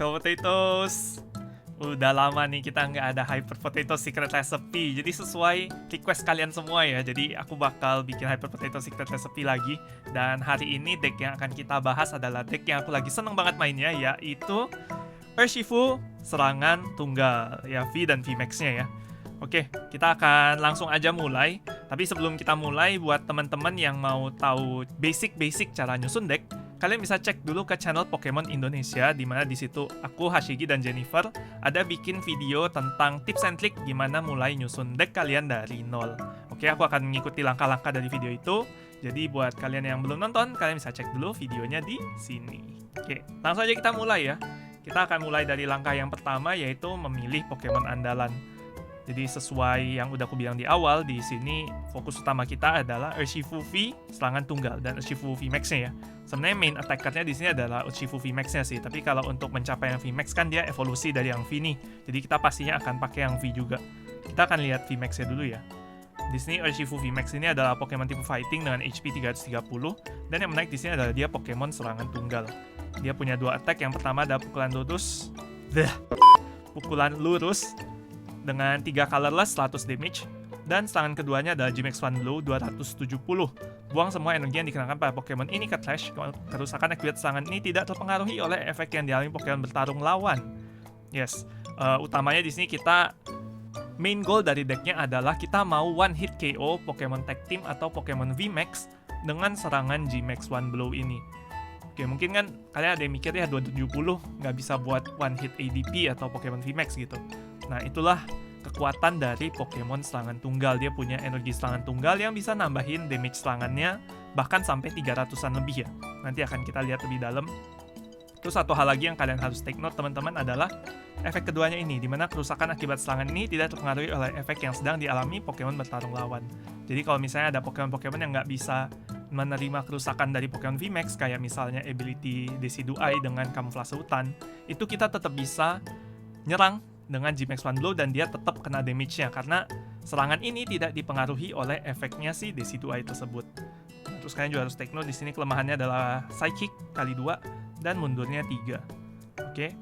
Hyper Potatoes. Udah lama nih kita nggak ada Hyper Potato Secret Recipe. Jadi sesuai request kalian semua ya. Jadi aku bakal bikin Hyper Potato Secret Recipe lagi. Dan hari ini deck yang akan kita bahas adalah deck yang aku lagi seneng banget mainnya, yaitu Urshifu Serangan Tunggal. Ya, V dan VMAX-nya ya. Oke, kita akan langsung aja mulai. Tapi sebelum kita mulai, buat teman-teman yang mau tahu basic-basic cara nyusun deck, kalian bisa cek dulu ke channel Pokemon Indonesia, di mana di situ aku, Hashigi, dan Jennifer ada bikin video tentang tips and trick gimana mulai nyusun deck kalian dari nol. Oke, aku akan mengikuti langkah-langkah dari video itu. Jadi buat kalian yang belum nonton, kalian bisa cek dulu videonya di sini. Oke, langsung aja kita mulai ya. Kita akan mulai dari langkah yang pertama, yaitu memilih Pokemon andalan. Jadi sesuai yang udah aku bilang di awal, di sini fokus utama kita adalah Urshifu V Serangan Tunggal dan Urshifu VMAX-nya ya. Sebenarnya main attacker-nya di sini adalah Urshifu VMAX-nya sih, tapi kalau untuk mencapai yang VMAX kan dia evolusi dari yang V nih. Jadi kita pastinya akan pakai yang V juga. Kita akan lihat VMAX-nya dulu ya. Di sini Urshifu VMAX ini adalah Pokemon tipe fighting dengan HP 330, dan yang menarik di sini adalah dia Pokemon serangan tunggal. Dia punya dua attack. Yang pertama ada pukulan lurus dengan 3 colorless 100 damage, dan serangan keduanya adalah G-Max One Blow 270. Buang semua energi yang dikenakan pada Pokemon ini ke trash. Kerusakan akibat serangan ini tidak terpengaruhi oleh efek yang dialami Pokemon bertarung lawan. Yes, utamanya di sini kita main goal dari decknya adalah kita mau one hit KO Pokemon Tag Team atau Pokemon VMAX dengan serangan G-Max One Blow ini. Oke, mungkin kan kalian ada yang mikir ya 270 nggak bisa buat one hit ADP atau Pokemon VMAX gitu. Nah, itulah kekuatan dari Pokemon serangan tunggal. Dia punya energi serangan tunggal yang bisa nambahin damage serangannya bahkan sampai 300-an lebih ya. Nanti akan kita lihat lebih dalam. Terus satu hal lagi yang kalian harus take note teman-teman adalah efek keduanya ini, dimana kerusakan akibat serangan ini tidak terpengaruhi oleh efek yang sedang dialami Pokemon bertarung lawan. Jadi kalau misalnya ada Pokemon-Pokemon yang nggak bisa menerima kerusakan dari Pokemon VMAX, kayak misalnya ability Decidueye dengan kamuflase hutan, itu kita tetap bisa nyerang dengan G-Max One Blow dan dia tetap kena damage-nya karena serangan ini tidak dipengaruhi oleh efeknya si Decidueye tersebut. Nah, terus kalian juga harus take note di sini kelemahannya adalah Psychic kali 2 dan mundurnya 3. Oke.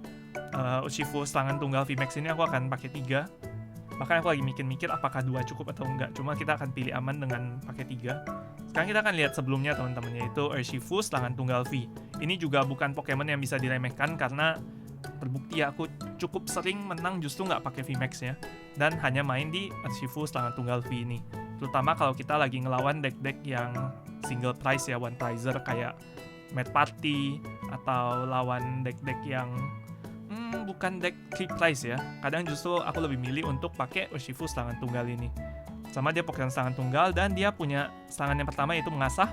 Urshifu serangan tunggal VMAX ini aku akan pakai 3. Bahkan aku lagi mikir-mikir apakah 2 cukup atau enggak. Cuma kita akan pilih aman dengan pakai 3. Sekarang kita akan lihat sebelumnya teman-teman, yaitu Urshifu serangan tunggal V. Ini juga bukan Pokemon yang bisa diremehkan karena terbukti ya, aku cukup sering menang justru nggak pakai VMAX-nya dan hanya main di Urshifu serangan tunggal V ini. Terutama kalau kita lagi ngelawan deck-deck yang single price ya, one prizer kayak Mad Party atau lawan deck-deck yang bukan deck 3 price ya. Kadang justru aku lebih milih untuk pakai Urshifu serangan tunggal ini. Sama dia Pokemon serangan tunggal dan dia punya serangan yang pertama yaitu mengasah.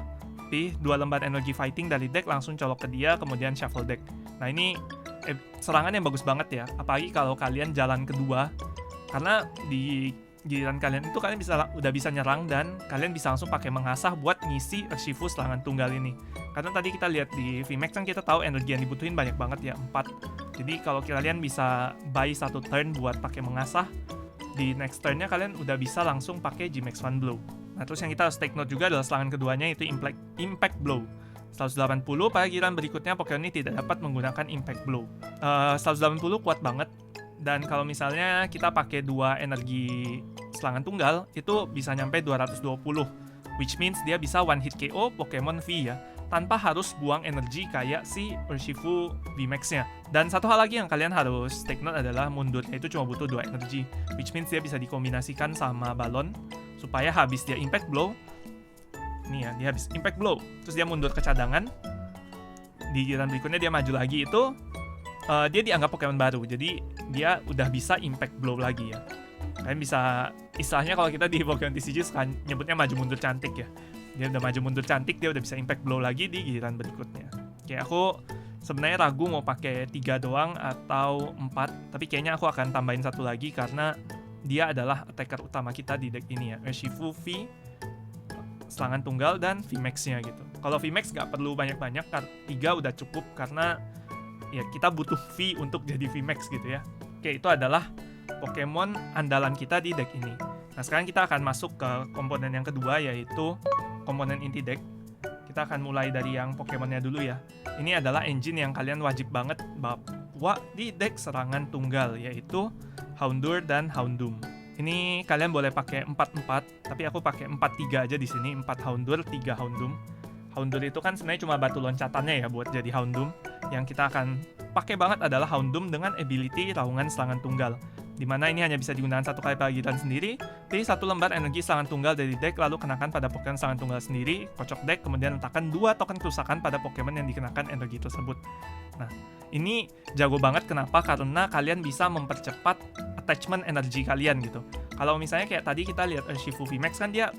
2 lembar energi fighting dari deck langsung colok ke dia, kemudian shuffle deck. Nah ini serangan yang bagus banget ya, apalagi kalau kalian jalan kedua, karena di giliran kalian itu kalian udah bisa nyerang dan kalian bisa langsung pakai mengasah buat ngisi Urshifu serangan tunggal ini. Karena tadi kita lihat di VMAX kan kita tahu energi yang dibutuhin banyak banget ya, 4. Jadi kalau kalian bisa buy 1 turn buat pakai mengasah, di next turnnya kalian udah bisa langsung pakai G-Max One Blow. Nah terus yang kita harus take note juga adalah serangan keduanya, yaitu Impact Blow 180. Pada giliran berikutnya Pokemon ini tidak dapat menggunakan Impact Blow. 180 kuat banget, dan kalau misalnya kita pakai 2 energi serangan tunggal itu bisa nyampe 220, which means dia bisa one hit KO Pokemon V ya, tanpa harus buang energi kayak si Urshifu VMAX-nya. Dan satu hal lagi yang kalian harus take note adalah mundurnya itu cuma butuh 2 energi, which means dia bisa dikombinasikan sama balon supaya habis dia Impact Blow, ini ya, dia habis Impact Blow, terus dia mundur ke cadangan, di giliran berikutnya dia maju lagi, itu dia dianggap Pokemon baru, jadi dia udah bisa Impact Blow lagi ya. Kalian bisa, istilahnya kalau kita di Pokemon TCG suka nyebutnya maju mundur cantik ya. Dia udah maju mundur cantik, dia udah bisa Impact Blow lagi di giliran berikutnya. Oke, aku sebenarnya ragu mau pakai 3 doang atau 4, tapi kayaknya aku akan tambahin 1 lagi karena dia adalah attacker utama kita di deck ini ya, Urshifu V serangan tunggal dan VMAX-nya gitu. Kalau VMAX nggak perlu banyak-banyak, 3 udah cukup karena ya kita butuh V untuk jadi VMAX gitu ya. Oke, itu adalah Pokemon andalan kita di deck ini. Nah sekarang kita akan masuk ke komponen yang kedua, yaitu komponen inti deck. Kita akan mulai dari yang Pokemonnya dulu ya. Ini adalah engine yang kalian wajib banget Papua di deck serangan tunggal, yaitu Houndour dan Houndoom. Ini kalian boleh pakai 4-4, tapi aku pakai 4-3 aja di sini, 4 Houndour, 3 Houndoom. Houndour itu kan sebenarnya cuma batu loncatannya ya buat jadi Houndoom. Yang kita akan pakai banget adalah Houndoom dengan ability raungan serangan tunggal, dimana ini hanya bisa digunakan satu kali pada giliran sendiri. Pilih satu lembar energi serangan tunggal dari deck, lalu kenakan pada Pokemon serangan tunggal sendiri, kocok deck, kemudian letakkan 2 token kerusakan pada Pokemon yang dikenakan energi tersebut. Nah, ini jago banget kenapa? Karena kalian bisa mempercepat attachment energi kalian gitu. Kalau misalnya kayak tadi kita lihat Urshifu VMAX kan dia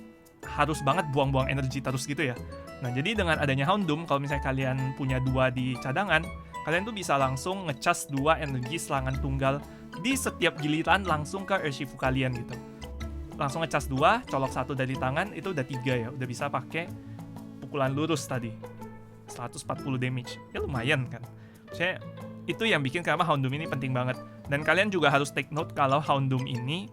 harus banget buang-buang energi terus gitu ya. Nah, jadi dengan adanya Houndoom, kalau misalnya kalian punya 2 di cadangan, kalian tuh bisa langsung ngecas 2 energi serangan tunggal di setiap giliran langsung ke Urshifu kalian gitu. Langsung ngecas 2, colok 1 dari tangan, itu udah 3 ya. Udah bisa pakai pukulan lurus tadi. 140 damage. Ya lumayan kan. Maksudnya itu yang bikin kenapa Houndoom ini penting banget. Dan kalian juga harus take note kalau Houndoom ini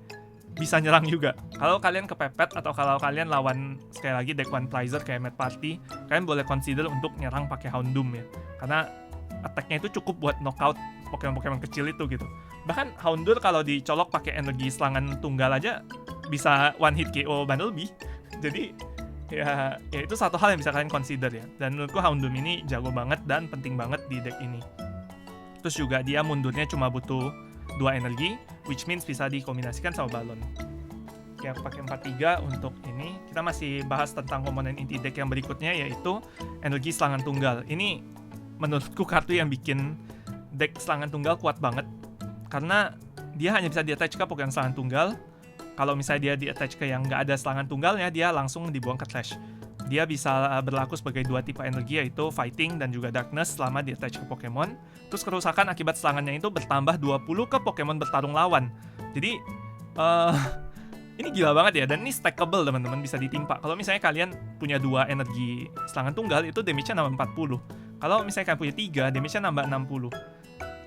bisa nyerang juga. Kalau kalian kepepet atau kalau kalian lawan sekali lagi deck One Prizer kayak Mad Party, kalian boleh consider untuk nyerang pakai Houndoom ya. Karena attack-nya itu cukup buat knockout Pokemon-Pokemon kecil itu gitu. Bahkan Houndour kalau dicolok pakai energi serangan tunggal aja bisa one hit KO Bunnelby. Jadi ya itu satu hal yang bisa kalian consider ya. Dan menurutku Houndoom ini jago banget dan penting banget di deck ini. Terus juga dia mundurnya cuma butuh 2 energi, which means bisa dikombinasikan sama balon. Oke, aku pakai 4-3 untuk ini. Kita masih bahas tentang komponen inti deck yang berikutnya, yaitu energi serangan tunggal. Ini menurutku kartu yang bikin deck serangan tunggal kuat banget, karena dia hanya bisa di-attach ke Pokemon serangan tunggal. Kalau misalnya dia di-attach ke yang nggak ada serangan tunggalnya, dia langsung dibuang ke trash. Dia bisa berlaku sebagai 2 tipe energi, yaitu Fighting dan juga Darkness selama di-attach ke Pokemon. Terus kerusakan akibat serangannya itu bertambah 20 ke Pokemon bertarung lawan. Jadi, ini gila banget ya, dan ini stackable teman-teman, bisa ditimpa. Kalau misalnya kalian punya 2 energi serangan tunggal, itu damage-nya nambah 40. Kalau misalnya kalian punya 3, damage-nya nambah 60.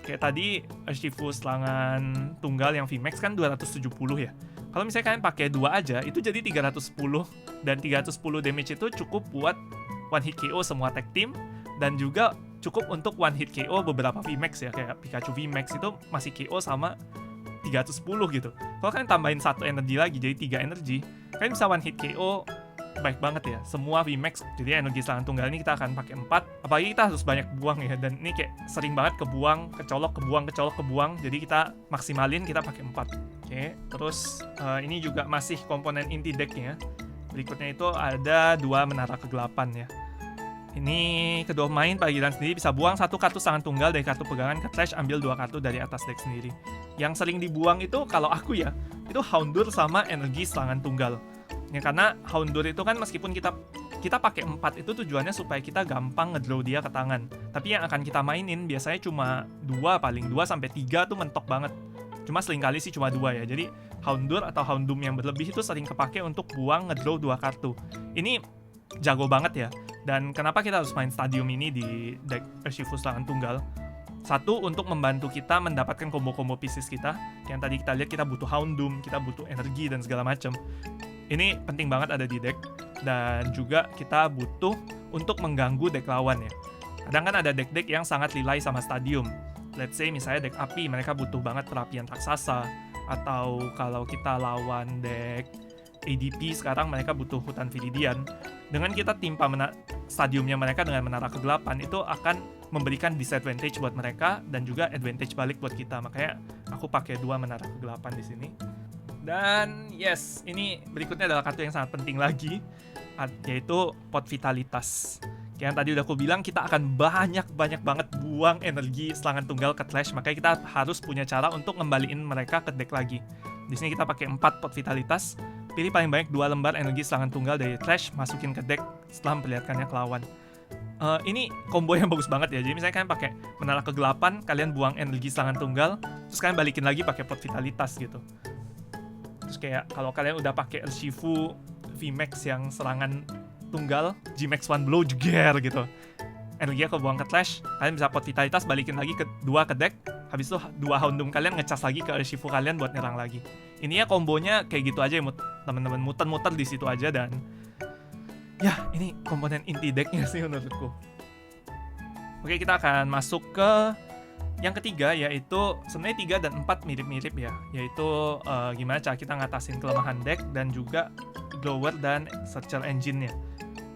Kayak tadi, Urshifu serangan tunggal yang VMAX kan 270 ya. Kalau misalnya kalian pakai 2 aja, itu jadi 310. Dan 310 damage itu cukup buat one hit KO semua tag team, dan juga cukup untuk one hit KO beberapa VMAX ya. Kayak Pikachu VMAX itu masih KO sama 310 gitu. Kalau kalian tambahin 1 energi lagi, jadi 3 energi, kalian bisa one hit KO baik banget ya, semua VMAX. Jadi energi serangan tunggal ini kita akan pakai 4, apalagi kita harus banyak buang ya, dan ini kayak sering banget kebuang, kecolok, kebuang. Jadi kita maksimalin, kita pakai 4. Oke, terus ini juga masih komponen inti decknya. Berikutnya itu ada 2 menara kegelapan ya. Ini kedua main pada giliran sendiri bisa buang 1 kartu serangan tunggal dari kartu pegangan ke trash, ambil 2 kartu dari atas deck sendiri. Yang sering dibuang itu kalau aku ya, itu Houndour sama energi serangan tunggal. Ya, karena Houndour itu kan meskipun kita pakai 4 itu tujuannya supaya kita gampang ngedraw dia ke tangan. Tapi yang akan kita mainin biasanya cuma 2, paling 2 sampai 3 tuh mentok banget. Cuma seringkali sih cuma 2 ya. Jadi Houndour atau Houndoom yang berlebih itu sering kepake untuk buang ngedraw 2 kartu. Ini jago banget ya. Dan kenapa kita harus main Stadium ini di deck Urshifu serangan tunggal? Satu, untuk membantu kita mendapatkan combo-combo pieces kita. Yang tadi kita lihat kita butuh Houndoom, kita butuh energi dan segala macam. Ini penting banget ada di deck. Dan juga kita butuh untuk mengganggu deck lawan ya. Kadang kan ada deck-deck yang sangat rely sama Stadium. Let's say misalnya deck api, mereka butuh banget perapian raksasa. Atau kalau kita lawan deck ADP sekarang, mereka butuh hutan Viridian. Dengan kita timpa stadiumnya mereka dengan menara kegelapan, itu akan memberikan disadvantage buat mereka dan juga advantage balik buat kita. Makanya aku pakai 2 menara kegelapan di sini. Dan yes, ini berikutnya adalah kartu yang sangat penting lagi, yaitu pot vitalitas. Yang tadi udah aku bilang, kita akan banyak banget buang energi serangan tunggal ke trash, makanya kita harus punya cara untuk ngembaliin mereka ke deck lagi. Di sini kita pakai 4 pot vitalitas. Pilih paling banyak 2 lembar energi serangan tunggal dari trash, masukin ke deck setelah memperlihatkannya ke lawan. Ini combo yang bagus banget ya. Jadi misalnya kalian pakai menara kegelapan, kalian buang energi serangan tunggal, terus kalian balikin lagi pakai pot vitalitas gitu. Terus kayak kalau kalian udah pakai Urshifu VMAX yang serangan tunggal, G-Max One Blow jeger gitu, energinya kebuang ke trash, kalian bisa pot vitalitas, balikin lagi ke 2 ke deck. Habis itu 2 Houndoom kalian ngecas lagi ke Urshifu kalian buat nyerang lagi. Ini ya kombonya kayak gitu aja ya, teman-teman, muter-muter di situ aja. Dan ya, ini komponen inti decknya sih menurutku. Oke, kita akan masuk ke Yang ketiga yaitu sebenarnya 3 dan 4 mirip-mirip ya, yaitu gimana cara kita ngatasin kelemahan deck dan juga grower dan searcher engine-nya.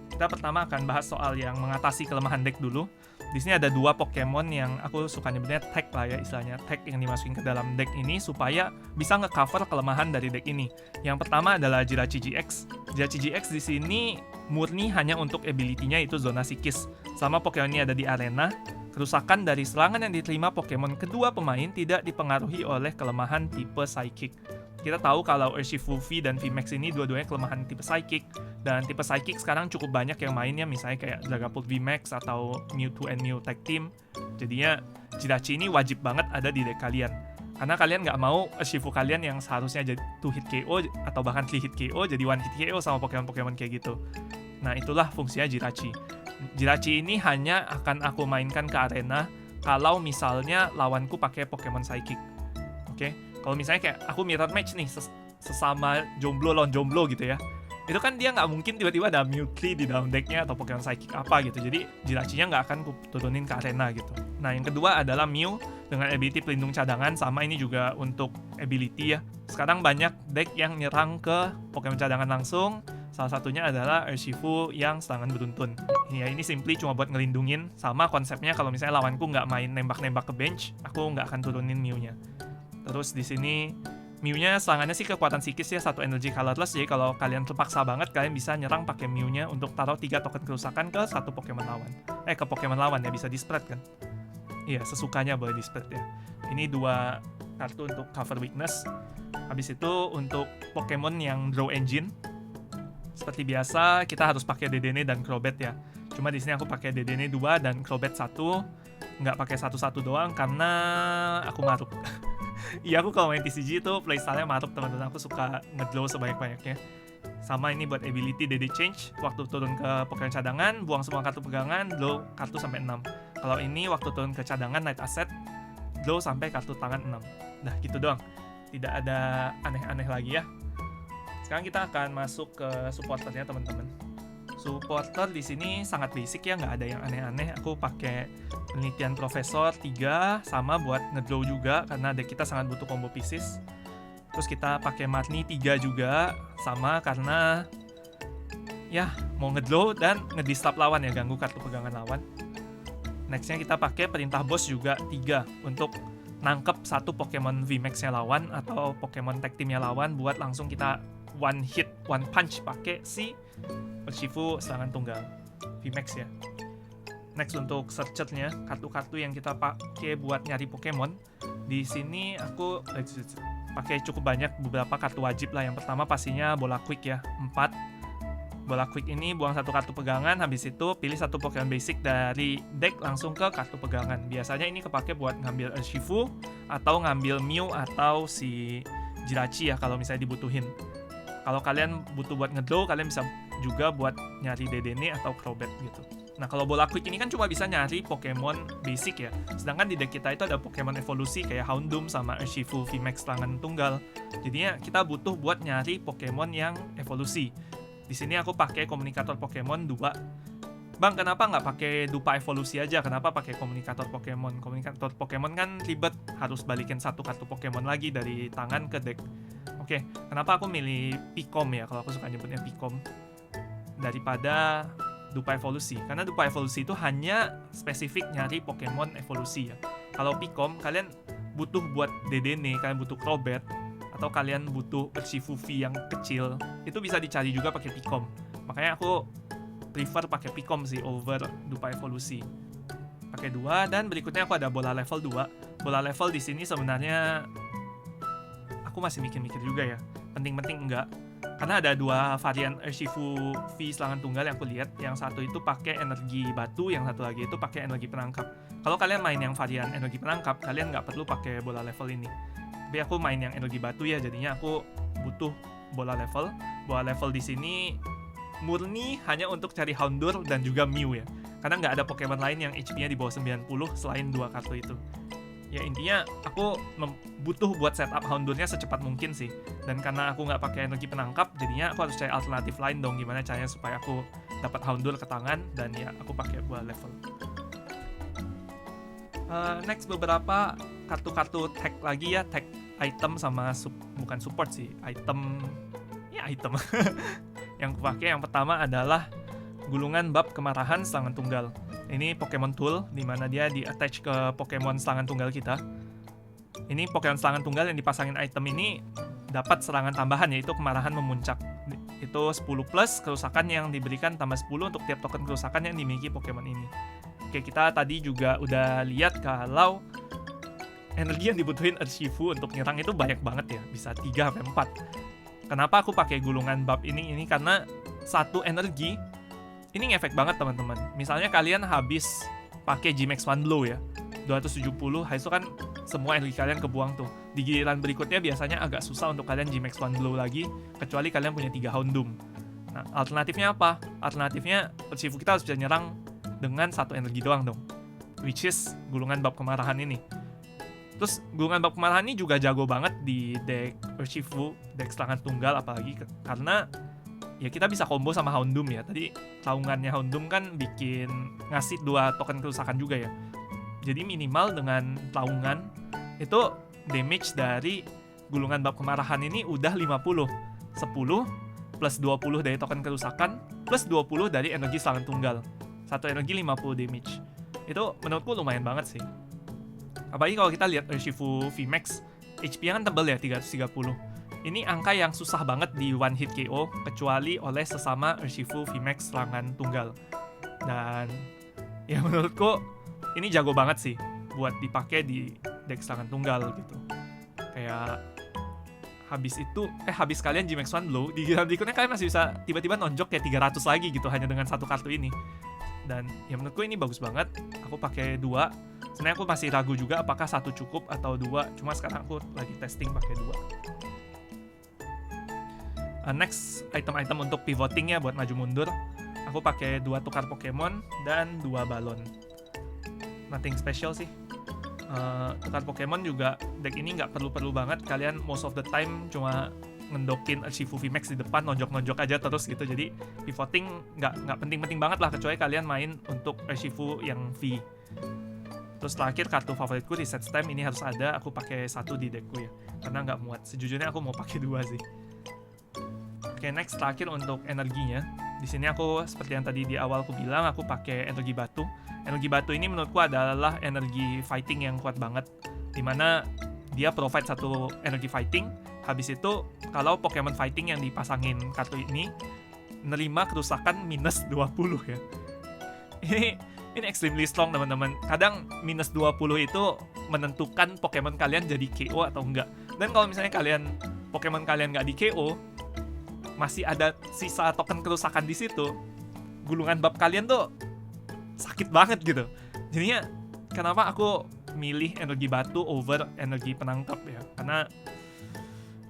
Kita pertama akan bahas soal yang mengatasi kelemahan deck dulu. Di sini ada 2 Pokemon yang aku suka nyebutnya tag lah ya, istilahnya tag yang dimasukin ke dalam deck ini supaya bisa nge-cover kelemahan dari deck ini. Yang pertama adalah Jirachi GX. Jirachi GX di sini murni hanya untuk ability-nya itu Zona Psikis. Selama Pokemon ini ada di arena, kerusakan dari serangan yang diterima Pokemon kedua pemain tidak dipengaruhi oleh kelemahan tipe Psychic. Kita tahu kalau Urshifu V dan VMAX ini dua-duanya kelemahan tipe Psychic, dan tipe Psychic sekarang cukup banyak yang mainnya, misalnya kayak Dragapult VMAX atau Mewtwo and Mew Tag Team. Jadinya Jirachi ini wajib banget ada di deck kalian, karena kalian nggak mau Urshifu kalian yang seharusnya jadi 2-hit KO atau bahkan 3-hit KO jadi 1-hit KO sama Pokemon-Pokemon kayak gitu. Nah itulah fungsinya Jirachi. Jirachi ini hanya akan aku mainkan ke arena kalau misalnya lawanku pakai Pokemon Psychic. Oke? Kalau misalnya kayak aku mirror match nih sesama jomblo lawan jomblo gitu ya, itu kan dia nggak mungkin tiba-tiba ada Mewtwo di dalam decknya atau Pokemon Psychic apa gitu, jadi Jirachi-nya nggak akan turunin ke arena gitu. Nah yang kedua adalah Mew dengan ability pelindung cadangan, sama ini juga untuk ability ya. Sekarang banyak deck yang nyerang ke Pokemon cadangan langsung, salah satunya adalah Urshifu yang serangan beruntun. Ya ini simply cuma buat ngelindungin, sama konsepnya kalau misalnya lawanku nggak main nembak-nembak ke bench, aku nggak akan turunin Mew-nya. Terus di sini Mew-nya serangannya sih kekuatan psikis ya, 1 energy colorless, jadi kalau kalian terpaksa banget kalian bisa nyerang pakai Mew-nya untuk taruh 3 token kerusakan ke 1 Pokemon lawan. Ke Pokemon lawan ya, bisa di spread kan. Iya, sesukanya boleh di spread ya. Ini 2 kartu untuk cover weakness. Habis itu untuk Pokemon yang draw engine, seperti biasa kita harus pakai Dedenne dan Crobat ya. Cuma di sini aku pakai Dedenne 2 dan Crobat 1, nggak pakai 1-1 doang karena aku maruk. Iya, aku kalau main TCG itu playstyle-nya maruk teman-teman, aku suka ngedlow sebanyak-banyaknya. Sama ini buat ability DD Change, waktu turun ke Pokemon cadangan, buang semua kartu pegangan, draw kartu sampai 6. Kalau ini waktu turun ke cadangan Night Asset, draw sampai kartu tangan 6. Nah gitu doang, tidak ada aneh-aneh lagi ya. Sekarang kita akan masuk ke supporternya teman-teman. Supporter di sini sangat basic ya, nggak ada yang aneh-aneh. Aku pakai penelitian Profesor 3 sama buat ngedraw juga karena deck kita sangat butuh combo pieces. Terus kita pakai Marnie 3 juga sama karena ya mau ngedraw dan ngedisturb lawan ya, ganggu kartu pegangan lawan. Nextnya kita pakai Perintah Bos juga 3 untuk nangkep 1 Pokemon VMAX-nya lawan atau Pokemon Tag Team-nya lawan buat langsung kita one hit, one punch pakai si Urshifu serangan tunggal VMAX ya. Next untuk searcher-nya, kartu-kartu yang kita pakai buat nyari Pokemon. Di sini aku pakai cukup banyak, beberapa kartu wajib lah. Yang pertama pastinya Bola Quick ya, 4. Bola Quick ini buang 1 kartu pegangan, habis itu pilih 1 Pokemon basic dari deck langsung ke kartu pegangan. Biasanya ini kepake buat ngambil Urshifu atau ngambil Mew atau si Jirachi ya kalau misalnya dibutuhin. Kalau kalian butuh buat ngedraw, kalian bisa juga buat nyari Dedenne atau Crobat gitu. Nah kalau Bola Quick ini kan cuma bisa nyari Pokemon basic ya. Sedangkan di deck kita itu ada Pokemon evolusi kayak Houndoom sama Urshifu VMAX serangan tunggal. Jadinya kita butuh buat nyari Pokemon yang evolusi. Di sini aku pakai komunikator Pokemon 2. Bang, kenapa nggak pakai dupa evolusi aja? Kenapa pakai komunikator Pokemon? Komunikator Pokemon kan ribet, harus balikin 1 kartu Pokemon lagi dari tangan ke deck. Oke, kenapa aku milih Picom ya, kalau aku suka nyebutnya Picom, daripada dupa evolusi? Karena dupa evolusi itu hanya spesifik nyari Pokemon evolusi ya. Kalau Picom, kalian butuh buat Dedenne, kalian butuh Crobat, atau kalian butuh Urshifu V yang kecil, itu bisa dicari juga pakai Picom. Makanya aku prefer pakai Picom sih over dupa evolusi. Pakai 2, dan berikutnya aku ada Bola level 2. Bola level di sini sebenarnya aku masih mikir-mikir juga ya, penting-penting enggak. Karena ada 2 varian Urshifu V serangan tunggal yang aku lihat. Yang satu itu pakai energi batu, yang satu lagi itu pakai energi penangkap. Kalau kalian main yang varian energi penangkap, kalian nggak perlu pakai bola level ini. Tapi aku main yang energi batu ya, jadinya aku butuh bola level. Bola level di sini murni hanya untuk cari Houndour dan juga Mew ya. Karena nggak ada Pokemon lain yang HP-nya di bawah 90 selain 2 kartu itu. Ya intinya aku butuh buat setup Houndour-nya secepat mungkin sih. Dan karena aku nggak pakai energi penangkap, jadinya aku harus cari alternatif lain dong, gimana caranya supaya aku dapat Houndour ke tangan, dan ya aku pakai bola level. Next beberapa kartu-kartu tag lagi ya, tag item sama bukan support sih, item. Yang kupakai yang pertama adalah Gulungan Bab Kemarahan Serangan Tunggal. Ini Pokemon Tool, dimana dia di-attach ke Pokemon serangan tunggal kita. Ini Pokemon serangan tunggal yang dipasangin item ini dapat serangan tambahan, yaitu Kemarahan Memuncak. Itu 10+, kerusakan yang diberikan tambah 10 untuk tiap token kerusakan yang dimiliki Pokemon ini. Oke, kita tadi juga udah lihat kalau energi yang dibutuhin Urshifu untuk nyerang itu banyak banget ya, bisa 3-4. Kenapa aku pakai Gulungan Bab ini? Ini karena satu energi ini ngefek banget teman-teman. Misalnya kalian habis pakai G-Max One Blow ya, 270, itu kan semua energi kalian kebuang tuh. Di giliran berikutnya biasanya agak susah untuk kalian G-Max One Blow lagi, kecuali kalian punya 3 Houndoom. Nah, alternatifnya apa? Alternatifnya Urshifu kita harus bisa nyerang dengan satu energi doang dong, which is Gulungan Bab Kemarahan ini. Terus Gulungan Bab Kemarahan ini juga jago banget di deck Urshifu, deck serangan tunggal apalagi, karena ya kita bisa combo sama Houndoom ya. Tadi taungannya Houndoom kan bikin ngasih 2 token kerusakan juga ya. Jadi minimal dengan taungan itu damage dari Gulungan Bab Kemarahan ini udah 50. 10 plus 20 dari token kerusakan plus 20 dari energi serangan tunggal. Satu energi 50 damage. Itu menurutku lumayan banget sih. Apalagi kalau kita lihat Urshifu VMAX, HP-nya kan tebel ya, 330. Ini angka yang susah banget di one hit KO, kecuali oleh sesama Urshifu VMAX serangan tunggal. Dan ya menurutku ini jago banget sih buat dipakai di deck serangan tunggal gitu. Kayak habis kalian G-Max One Blow, di giliran berikutnya kalian masih bisa tiba-tiba nonjok kayak 300 lagi gitu hanya dengan satu kartu ini. Dan ya menurutku ini bagus banget. Aku pakai 2. Sebenarnya aku masih ragu juga apakah 1 cukup atau 2. Cuma sekarang aku lagi testing pakai 2. Next item-item untuk pivoting ya buat maju mundur. Aku pakai 2 tukar Pokemon dan 2 balon. Nothing special sih. Tukar Pokemon juga deck ini nggak perlu-perlu banget. Kalian most of the time cuma ngendokin Urshifu VMAX di depan, nonjok-nonjok aja terus gitu. Jadi pivoting nggak penting-penting banget lah, kecuali kalian main untuk Urshifu yang V. Terus terakhir kartu favoritku di set stamp ini harus ada. Aku pakai 1 di deckku ya, karena nggak muat. Sejujurnya aku mau pakai 2 sih. Oke, next terakhir untuk energinya. Di sini aku seperti yang tadi di awal aku bilang, aku pakai energi batu. Energi batu ini menurutku adalah energi fighting yang kuat banget, dimana dia provide 1 energi fighting. Habis itu kalau Pokemon fighting yang dipasangin kartu ini nerima kerusakan minus 20 ya. Ini extremely strong teman-teman. Kadang minus 20 itu menentukan Pokemon kalian jadi KO atau enggak. Dan kalau misalnya Pokemon kalian nggak di KO, masih ada sisa token kerusakan di situ, Gulungan Bab kalian tuh sakit banget gitu. Jadinya kenapa aku milih energi batu over energi penangkap ya, karena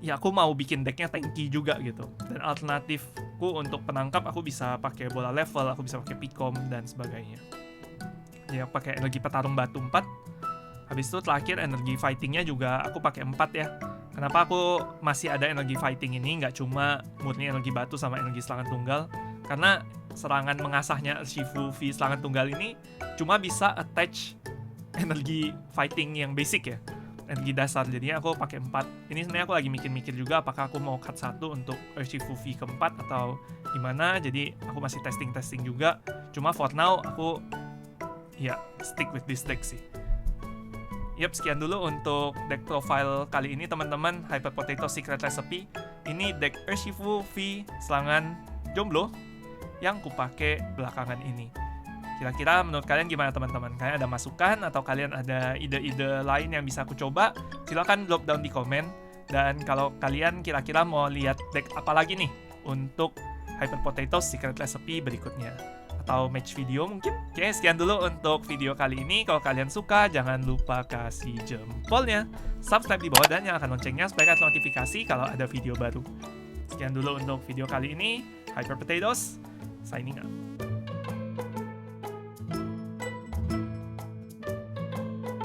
ya aku mau bikin decknya tanky juga gitu. Dan alternatifku untuk penangkap, aku bisa pakai bola level, aku bisa pakai Picom dan sebagainya. Ya pakai energi petarung batu 4. Habis itu terakhir energi fightingnya juga aku pakai 4 ya. Kenapa aku masih ada energi fighting ini, nggak cuma murni energi batu sama energi serangan tunggal? Karena serangan mengasahnya Urshifu V serangan tunggal ini cuma bisa attach energi fighting yang basic ya, energi dasar. Jadinya aku pakai 4. Ini sebenarnya aku lagi mikir-mikir juga apakah aku mau cut 1 untuk Urshifu V keempat atau gimana. Jadi aku masih testing juga. Cuma for now aku ya stick with this deck sih. Yap, sekian dulu untuk deck profile kali ini teman-teman. Hyper Potato Secret Recipe. Ini deck Urshifu V serangan jomblo yang kupake belakangan ini. Kira-kira menurut kalian gimana teman-teman? Kalian ada masukan atau kalian ada ide-ide lain yang bisa aku coba? Silahkan drop down di komen. Dan kalau kalian kira-kira mau lihat deck apa lagi nih untuk Hyper Potato Secret Recipe berikutnya, atau match video mungkin. Oke, sekian dulu untuk video kali ini. Kalau kalian suka, jangan lupa kasih jempolnya, subscribe di bawah, dan nyalakan loncengnya supaya dapat notifikasi kalau ada video baru. Sekian dulu untuk video kali ini. Hyper Potatoes signing out.